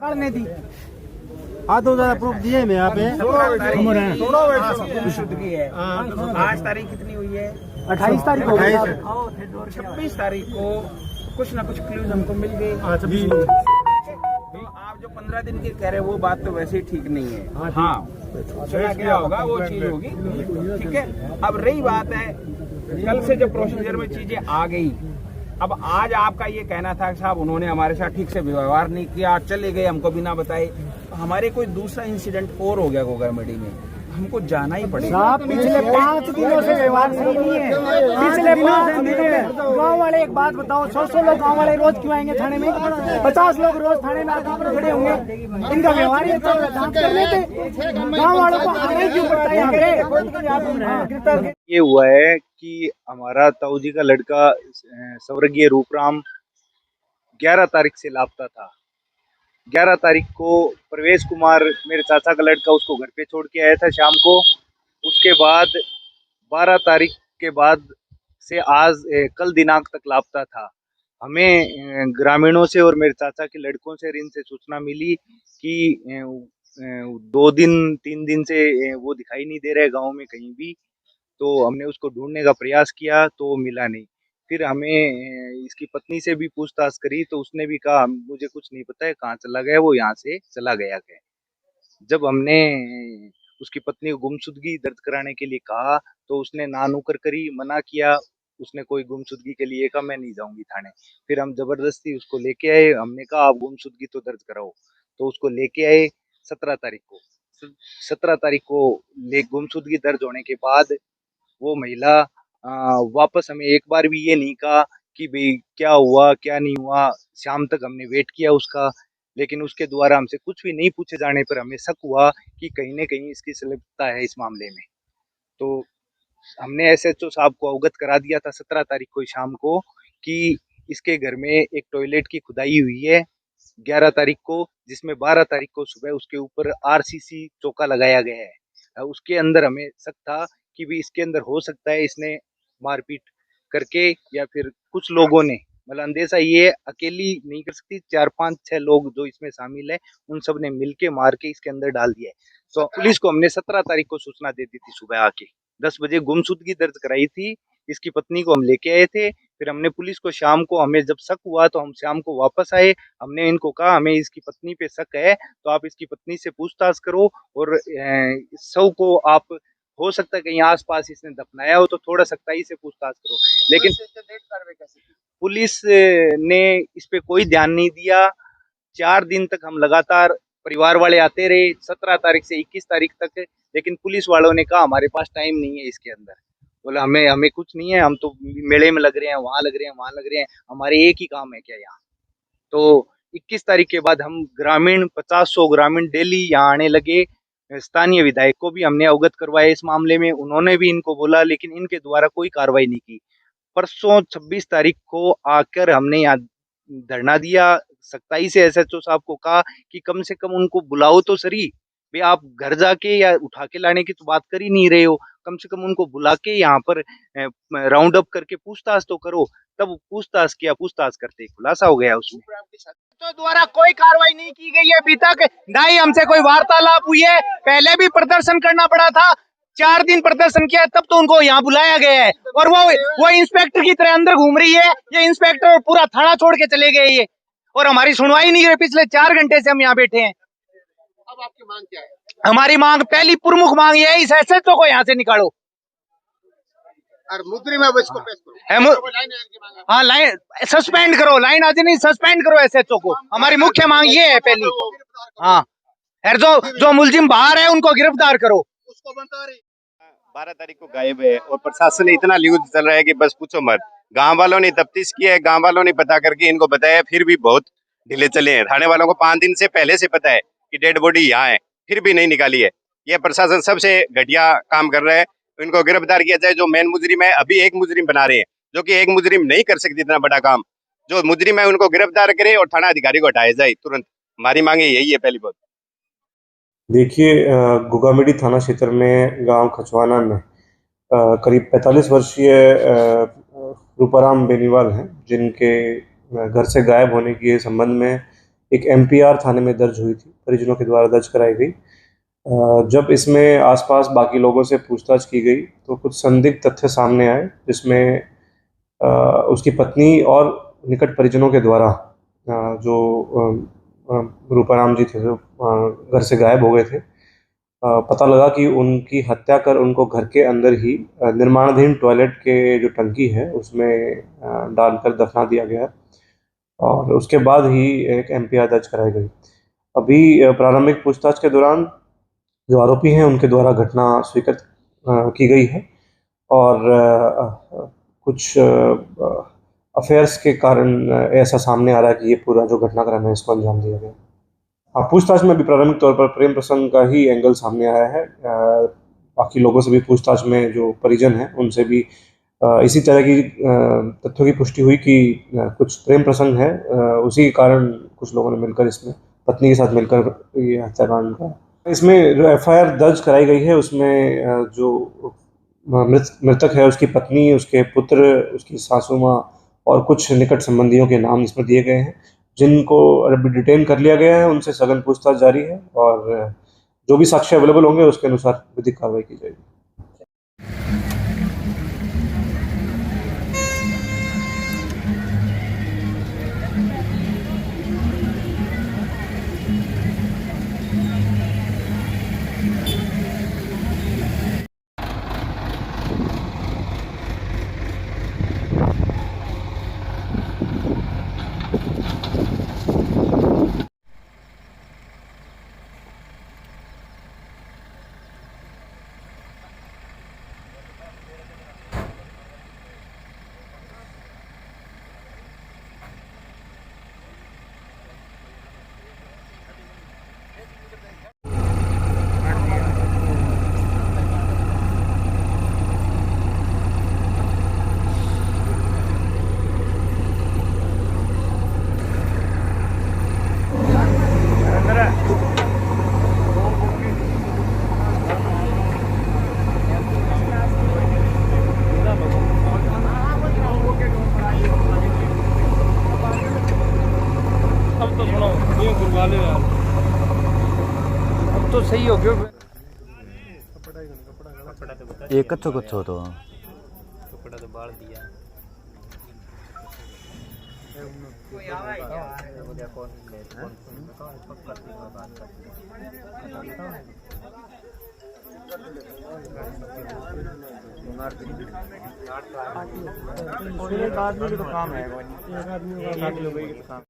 पढ़ने दी। हाँ तो जरा प्रूफ दिए मैं यहाँ पे शुद्धगी है। आज तारीख कितनी हुई है? 28 तारीख को 26 तारीख को कुछ ना कुछ क्लूज हमको मिल गए। तो आप जो 15 दिन के कह रहे हैं वो बात तो वैसे ही ठीक नहीं है। हाँ चला गया होगा वो चीज होगी, ठीक है। अब रही बात है कल से जो प्रोसीजर में चीजें आ गई, अब आज आपका ये कहना था कि साहब उन्होंने हमारे साथ ठीक से व्यवहार नहीं किया, चले गए हमको बिना बताए। हमारे कोई दूसरा इंसिडेंट और हो गया गोगामेडी में, हमको जाना ही पड़ेगा। पिछले 5 दिनों से व्यवहार सही नहीं है। पिछले 5 दिनों में गाँव वाले एक बात बताओ, 100 लोग गाँव वाले रोज क्यों आएंगे थाने में? 50 लोग रोज थाने में आकर खड़े होंगे। इनका व्यवहार ये जांच कर लेते, गाँव वालों को आना ही क्यों पड़ता है यहाँ पे? ये हुआ है कि हमारा ताऊ जी का लड़का स्वर्गीय रूपराम 11 तारीख से लापता था। 11 तारीख को प्रवेश कुमार मेरे चाचा का लड़का उसको घर पे छोड़ के आया था शाम को। उसके बाद 12 तारीख के बाद से आज कल दिनांक तक लापता था। हमें ग्रामीणों से और मेरे चाचा के लड़कों से इनसे सूचना मिली कि 2 दिन 3 दिन से वो दिखाई नहीं दे रहे गांव में कहीं भी। तो हमने उसको ढूंढने का प्रयास किया तो मिला नहीं। फिर हमें इसकी पत्नी से भी पूछताछ करी तो उसने भी कहा मुझे कुछ नहीं पता है कहाँ चला गया, वो यहाँ से चला गया है। जब हमने उसकी पत्नी को गुमशुदगी दर्ज कराने के लिए कहा तो उसने ना नुकर करी, मना किया। उसने कोई गुमशुदगी के लिए कहा मैं नहीं जाऊंगी थाने। फिर हम जबरदस्ती उसको लेके आए। हमने कहा आप गुमशुदगी तो दर्ज कराओ, तो उसको लेके आए 17 तारीख को। 17 तारीख को गुमशुदगी दर्ज होने के बाद वो महिला वापस हमें एक बार भी ये नहीं कहा कि भाई क्या हुआ क्या नहीं हुआ। शाम तक हमने वेट किया उसका, लेकिन उसके द्वारा हमसे कुछ भी नहीं पूछे जाने पर हमें शक हुआ कि कहीं न कहीं इसकी संलिप्तता है इस मामले में। तो हमने एसएचओ साहब को अवगत करा दिया था 17 तारीख को शाम को कि इसके घर में एक टॉयलेट की खुदाई हुई है 11 तारीख को, जिसमें 12 तारीख को सुबह उसके ऊपर आरसीसी चौका लगाया गया है। उसके अंदर हमें शक था कि भी इसके अंदर हो सकता है इसने मारपीट करके या फिर कुछ लोगों ने, मतलब अंदेशा ये अकेली नहीं कर सकती, 4 5 6 लोग जो इसमें शामिल है उन सब ने मिलके मार के इसके अंदर डाल दिया है। तो पुलिस को हमने 17 तारीख को सूचना दे दी थी सुबह आके 10 बजे गुमशुदगी दर्ज कराई थी। इसकी पत्नी को हम लेके आए थे। फिर हमने पुलिस को शाम को, हमें जब शक हुआ तो हम शाम को वापस आए। हमने इनको कहा हमें इसकी पत्नी पे शक है तो आप इसकी पत्नी से पूछताछ करो और शव को आप हो सकता है कहीं आसपास इसने दफनाया हो तो थोड़ा सख्ताई से पूछताछ करो। लेकिन पुलिस ने इस पे कोई ध्यान नहीं दिया। 4 दिन तक हम लगातार परिवार वाले आते रहे 17 तारीख से 21 तारीख तक, लेकिन पुलिस वालों ने कहा हमारे पास टाइम नहीं है इसके अंदर। बोला हमें कुछ नहीं है, हम तो मेले में लग रहे हैं, वहां लग रहे हैं, वहां लग रहे हैं, हमारे एक ही काम है क्या यहाँ। तो 21 तारीख के बाद हम ग्रामीण 50-100 ग्रामीण डेली यहाँ आने लगे। स्थानीय विधायक को भी हमने अवगत करवाया इस मामले में, उन्होंने भी इनको बोला लेकिन इनके द्वारा कोई कार्रवाई नहीं की। परसों 26 तारीख को आकर हमने यहाँ धरना दिया। सख्ताई से एसएचओ साहब को कहा कि कम से कम उनको बुलाओ तो सही, भाई आप घर जाके या उठा के लाने की तो बात कर ही नहीं रहे हो, कम से कम उनको बुला के यहाँ पर राउंड अप करके पूछताछ तो करो। तब पूछताछ किया, पूछताछ करते खुलासा हो गया उसमें। तो द्वारा कोई कार्रवाई नहीं की गई है अभी तक, ना ही हमसे कोई वार्तालाप हुई है। पहले भी प्रदर्शन करना पड़ा था, 4 दिन प्रदर्शन किया तब तो उनको यहाँ बुलाया गया है और वो इंस्पेक्टर की तरह अंदर घूम रही है। ये इंस्पेक्टर पूरा थाना छोड़ के चले गए ये, और हमारी सुनवाई नहीं है। पिछले 4 घंटे से हम यहाँ बैठे हैं। अब आपकी मांग क्या है? हमारी मांग, पहली प्रमुख मांग ये है इस एसएचओ को यहाँ से निकालो और मुद्री में इसको पेश करो। हाँ लाइन सस्पेंड करो, लाइन आज नहीं सस्पेंड करो एसएचओ को। हमारी मुख्य मांग ये है पहली। हाँ जो मुलजिम बाहर है उनको गिरफ्तार करो। 12 तारीख को गायब है और प्रशासन इतना ल्यूज चल रहा है कि बस पूछो मत। गांव वालों ने तफ्तीश की है, गांव वालों ने पता करके इनको बताया, फिर भी बहुत ढीले चले हैं। थाने वालों को 5 दिन से पहले से पता है कि डेड बॉडी यहाँ है, फिर भी नहीं निकाली है। यह प्रशासन सबसे घटिया काम कर रहा है। इनको गिरफ्तार किया जाए। जो मेन मुजरिम है, अभी एक मुजरिम बना रहे हैं, जो कि एक मुजरिम नहीं कर सकती इतना बड़ा काम। जो मुजरिम है उनको गिरफ्तार करे और थाना अधिकारी को हटाया जाए तुरंत। हमारी मांगे यही है पहली बात। देखिए, गोगामेडी थाना क्षेत्र में गांव खचवाना में करीब 45 वर्षीय रूपाराम बेनीवाल हैं, जिनके घर से गायब होने के संबंध में एक MPR थाने में दर्ज हुई थी, परिजनों के द्वारा दर्ज कराई गई। जब इसमें आसपास बाकी लोगों से पूछताछ की गई तो कुछ संदिग्ध तथ्य सामने आए, जिसमें उसकी पत्नी और निकट परिजनों के द्वारा जो रूपाराम जी थे जो घर से गायब हो गए थे, पता लगा कि उनकी हत्या कर उनको घर के अंदर ही निर्माणाधीन टॉयलेट के जो टंकी है उसमें डालकर दफना दिया गया और उसके बाद ही एक MPR दर्ज कराई गई। अभी प्रारंभिक पूछताछ के दौरान जो आरोपी हैं उनके द्वारा घटना स्वीकृत की गई है और कुछ अफेयर्स के कारण ऐसा सामने आ रहा है कि ये पूरा जो घटनाक्रम है इसको अंजाम दिया गया। हाँ, पूछताछ में भी प्रारंभिक तौर पर प्रेम प्रसंग का ही एंगल सामने आया है। बाकी लोगों से भी पूछताछ में जो परिजन हैं उनसे भी इसी तरह की तथ्यों की पुष्टि हुई कि कुछ प्रेम प्रसंग है, उसी के कारण कुछ लोगों ने मिलकर इसमें पत्नी के साथ मिलकर ये हत्याकांड का इसमें जो FIR दर्ज कराई गई है उसमें जो मृतक है उसकी पत्नी, उसके पुत्र, उसकी सासू माँ और कुछ निकट संबंधियों के नाम इसमें दिए गए हैं, जिनको अभी डिटेन कर लिया गया है। उनसे सघन पूछताछ जारी है और जो भी साक्ष्य अवेलेबल होंगे उसके अनुसार विधिक कार्रवाई की जाएगी। अब तो सही हो गया। ये कच्चो कच्चो तो कपड़ा तो बाल दिया। एक आदमी का काम है, एक आदमी का काम।